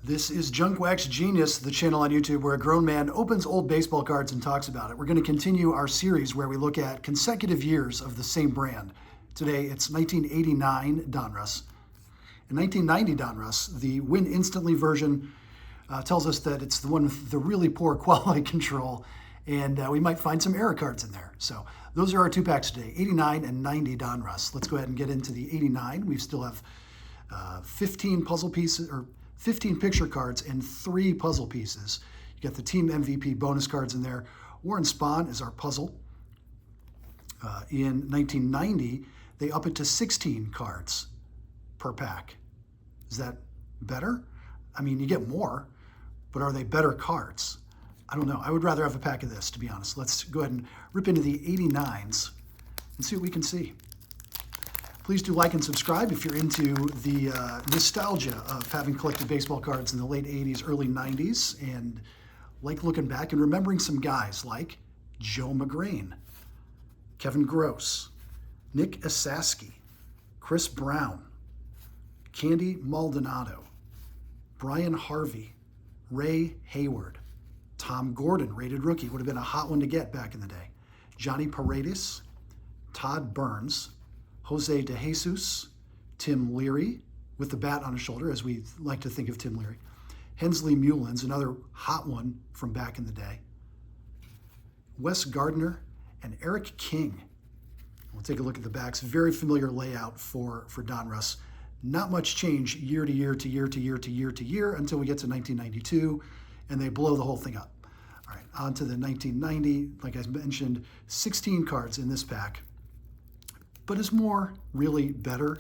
This is Junk Wax Genius, the channel on YouTube where a grown man opens old baseball cards and talks about it. We're going to continue our series where we look at consecutive years of the same brand. Today, it's 1989 Donruss. In 1990 Donruss, the win instantly version tells us that it's the one with the really poor quality control, and we might find some error cards in there. So those are our two packs today, 89 and 90 Donruss. Let's go ahead and get into the 89. We still have 15 puzzle pieces, or 15 picture cards and 3 puzzle pieces. You got the team MVP bonus cards in there. Warren Spahn is our puzzle. In 1990, they up it to 16 cards per pack. Is that better? I mean, you get more, but are they better cards? I don't know. I would rather have a pack of this, to be honest. Let's go ahead and rip into the 89s and see what we can see. Please do like and subscribe if you're into the nostalgia of having collected baseball cards in the late 80s, early 90s, and like looking back and remembering some guys like Joe McGrain, Kevin Gross, Nick Esaski, Chris Brown, Candy Maldonado, Brian Harvey, Ray Hayward, Tom Gordon, rated rookie, would have been a hot one to get back in the day, Johnny Paredes, Todd Burns, Jose De Jesus, Tim Leary, with the bat on his shoulder, as we like to think of Tim Leary. Hensley Mullins, another hot one from back in the day. Wes Gardner and Eric King. We'll take a look at the backs. Very familiar layout for Donruss. Not much change year to year to year to year to year to year until we get to 1992, and they blow the whole thing up. All right, on to the 1990. Like I mentioned, 16 cards in this pack. But is more really better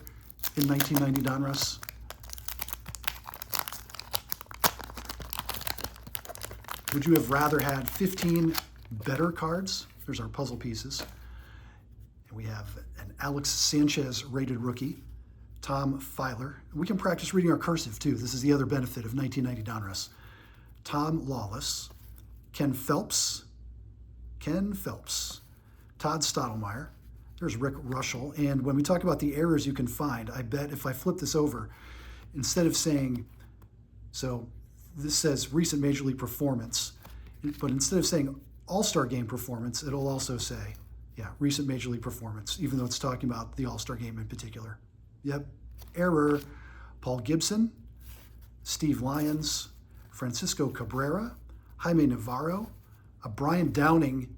in 1990 Donruss? Would you have rather had 15 better cards? There's our puzzle pieces. And we have an Alex Sanchez rated rookie, Tom Filer. We can practice reading our cursive too. This is the other benefit of 1990 Donruss. Tom Lawless, Ken Phelps, Todd Stottlemyre. There's Rick Russell. And when we talk about the errors you can find, I bet if I flip this over, instead of saying, so this says recent Major League performance, but instead of saying All-Star Game performance, it'll also say, yeah, recent Major League performance, even though it's talking about the All-Star Game in particular. Yep, error. Paul Gibson, Steve Lyons, Francisco Cabrera, Jaime Navarro, Brian Downing,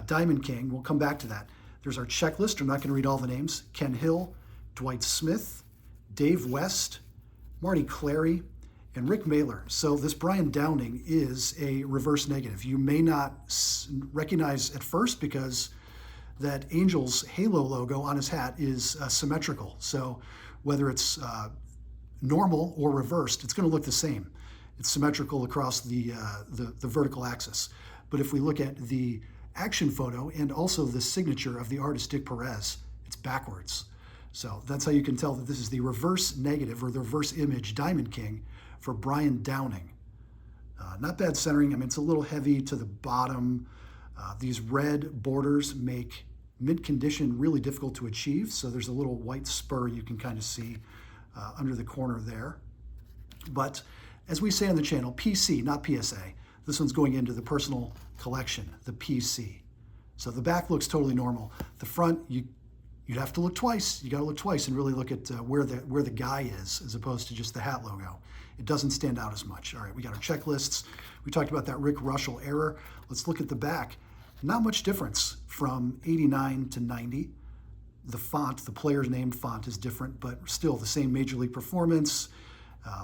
Diamond King. We'll come back to that. There's our checklist. I'm not going to read all the names. Ken Hill, Dwight Smith, Dave West, Marty Clary, and Rick Mailer. So this Brian Downing is a reverse negative. You may not recognize at first because that Angels halo logo on his hat is symmetrical. So whether it's normal or reversed, it's going to look the same. It's symmetrical across the vertical axis. But if we look at the action photo and also the signature of the artist Dick Perez, it's backwards. So that's how you can tell that this is the reverse negative or the reverse image Diamond King for Brian Downing. Not bad centering. I mean, it's a little heavy to the bottom. These red borders make mint condition really difficult to achieve. So there's a little white spur you can kind of see under the corner there. But as we say on the channel, PC, not PSA. This one's going into the personal collection, the PC. So the back looks totally normal. The front, you'd have to look twice. You got to look twice and really look at where the guy is, as opposed to just the hat logo. It doesn't stand out as much. All right, we got our checklists. We talked about that Rick Russell error. Let's look at the back. Not much difference from 89 to 90. The font, the player's name font is different, but still the same Major League performance,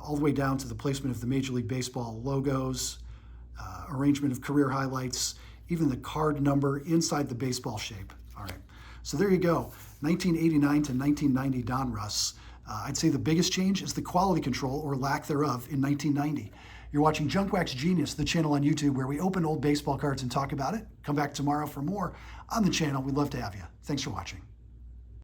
all the way down to the placement of the Major League Baseball logos, arrangement of career highlights, even the card number inside the baseball shape. All right, so there you go, 1989 to 1990 Donruss. I'd say the biggest change is the quality control or lack thereof in 1990. You're watching Junk Wax Genius, the channel on YouTube where we open old baseball cards and talk about it. Come back tomorrow for more on the channel. We'd love to have you. Thanks for watching.